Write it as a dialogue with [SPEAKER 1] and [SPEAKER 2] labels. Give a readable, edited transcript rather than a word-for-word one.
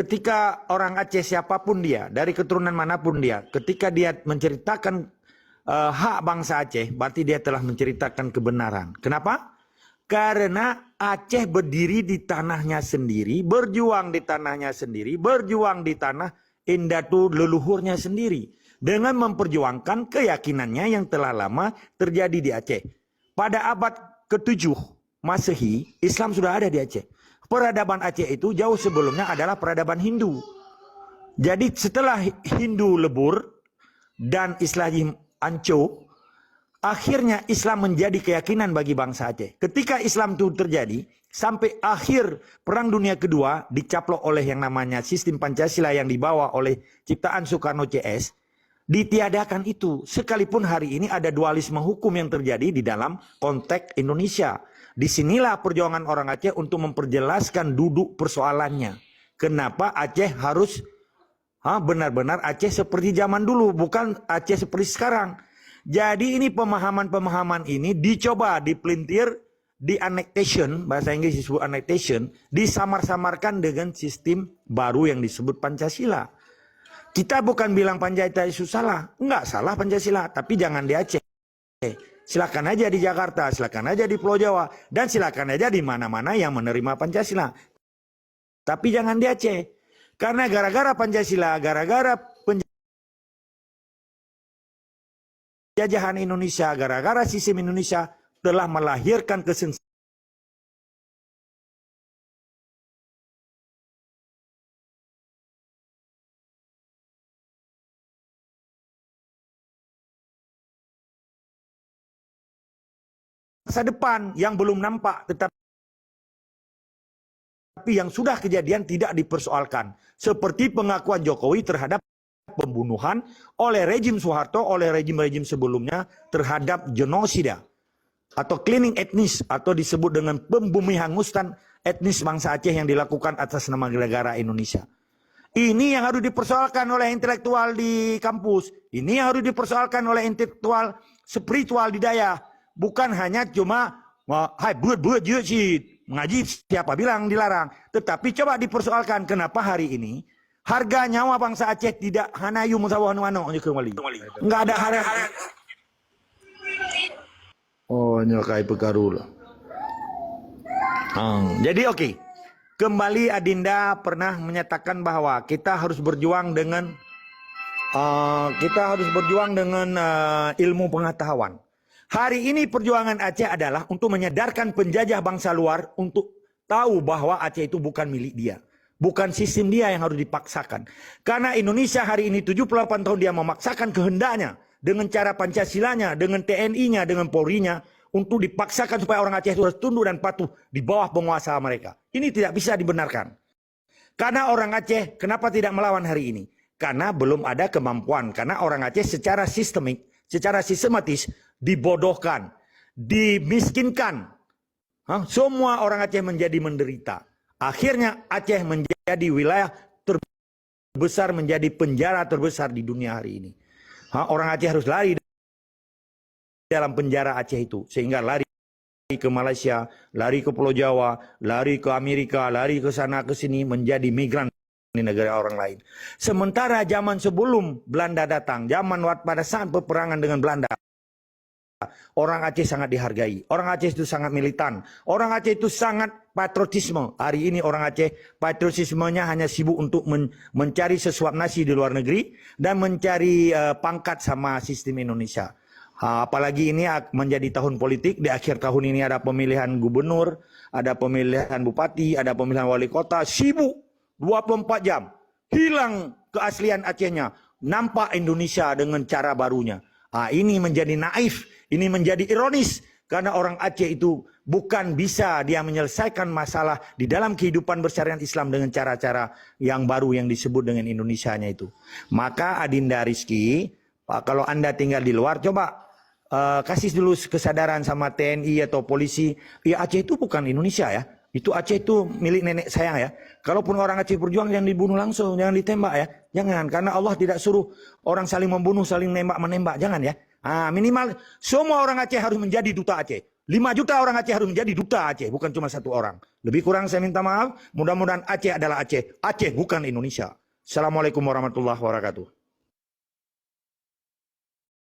[SPEAKER 1] ketika orang Aceh siapapun dia, dari keturunan manapun dia, ketika dia menceritakan hak bangsa Aceh, berarti dia telah menceritakan kebenaran. Kenapa? Karena Aceh berdiri di tanahnya sendiri, berjuang di tanahnya sendiri, berjuang di tanah Indatu leluhurnya sendiri. Dengan memperjuangkan keyakinannya yang telah lama terjadi di Aceh. Pada abad ke-7 Masehi, Islam sudah ada di Aceh. Peradaban Aceh itu jauh sebelumnya adalah peradaban Hindu. Jadi setelah Hindu lebur dan Islam hancur, akhirnya Islam menjadi keyakinan bagi bangsa Aceh. Ketika Islam itu terjadi, sampai akhir Perang Dunia Kedua dicaplok oleh yang namanya sistem Pancasila yang dibawa oleh ciptaan Soekarno CS, ditiadakan itu. Sekalipun hari ini ada dualisme hukum yang terjadi di dalam konteks Indonesia. Disinilah perjuangan orang Aceh untuk memperjelaskan duduk persoalannya. Kenapa Aceh harus benar-benar Aceh seperti zaman dulu, bukan Aceh seperti sekarang. Jadi ini pemahaman-pemahaman ini dicoba dipelintir, di annexation, bahasa Inggris disebut annexation, disamar-samarkan dengan sistem baru yang disebut Pancasila. Kita bukan bilang Pancasila itu salah, enggak salah Pancasila, tapi jangan di Aceh. Silakan aja di Jakarta, silakan aja di Pulau Jawa, dan silakan aja di mana-mana yang menerima Pancasila. Tapi jangan di Aceh. Karena gara-gara Pancasila, gara-gara penjajahan Indonesia, gara-gara sistem Indonesia telah melahirkan kesenjangan masa depan yang belum nampak, tetapi yang sudah kejadian tidak dipersoalkan. Seperti pengakuan Jokowi terhadap pembunuhan oleh rejim Soeharto, oleh rejim-rejim sebelumnya terhadap genosida atau cleaning etnis, atau disebut dengan pembumihangusan etnis bangsa Aceh yang dilakukan atas nama negara Indonesia. Ini yang harus dipersoalkan oleh intelektual di kampus. Ini yang harus dipersoalkan oleh intelektual spiritual di daya. Bukan hanya cuma hai buat ngaji siapa bilang dilarang. Tetapi coba dipersoalkan kenapa hari ini harga nyawa bangsa Aceh tidak hanayu musawah nuano kembali. Enggak ada harga. Oh, nyokai pekarul. Jadi oke. Kembali Adinda pernah menyatakan bahwa kita harus berjuang dengan ilmu pengetahuan. Hari ini perjuangan Aceh adalah untuk menyadarkan penjajah bangsa luar untuk tahu bahwa Aceh itu bukan milik dia. Bukan sistem dia yang harus dipaksakan. Karena Indonesia hari ini 78 tahun dia memaksakan kehendaknya dengan cara Pancasilanya, dengan TNI-nya, dengan Polri-nya untuk dipaksakan supaya orang Aceh itu harus tunduk dan patuh di bawah penguasa mereka. Ini tidak bisa dibenarkan. Karena orang Aceh kenapa tidak melawan hari ini? Karena belum ada kemampuan. Karena orang Aceh secara sistemik, secara sistematis dibodohkan, dimiskinkan. Semua orang Aceh menjadi menderita. Akhirnya Aceh menjadi wilayah terbesar, menjadi penjara terbesar di dunia hari ini. Orang Aceh harus lari dalam penjara Aceh itu. Sehingga lari ke Malaysia, lari ke Pulau Jawa, lari ke Amerika, lari ke sana ke sini, menjadi migran di negara orang lain. Sementara zaman sebelum Belanda datang, zaman pada saat peperangan dengan Belanda, orang Aceh sangat dihargai. Orang Aceh itu sangat militan. Orang Aceh itu sangat patriotisme. Hari ini orang Aceh patriotismenya hanya sibuk untuk mencari sesuap nasi di luar negeri dan mencari pangkat sama sistem Indonesia. Apalagi ini menjadi tahun politik. Di akhir tahun ini ada pemilihan gubernur, ada pemilihan bupati, ada pemilihan wali kota. Sibuk 24 jam. Hilang keaslian Acehnya. Nampak Indonesia dengan cara barunya. Ini menjadi naif, ini menjadi ironis. Karena orang Aceh itu bukan bisa dia menyelesaikan masalah di dalam kehidupan bersyariat Islam dengan cara-cara yang baru yang disebut dengan Indonesianya itu. Maka Adinda Rizky, kalau Anda tinggal di luar, coba kasih dulu kesadaran sama TNI atau polisi. Ya Aceh itu bukan Indonesia ya. Itu Aceh itu milik nenek saya ya. Kalaupun orang Aceh berjuang jangan dibunuh langsung, jangan ditembak ya. Jangan, karena Allah tidak suruh orang saling membunuh, saling menembak. Jangan ya. Minimal semua orang Aceh harus menjadi duta Aceh. 5 juta orang Aceh harus menjadi duta Aceh, bukan cuma 1 orang. Lebih kurang saya minta maaf. Mudah-mudahan Aceh adalah Aceh. Aceh bukan Indonesia. Assalamualaikum warahmatullahi wabarakatuh.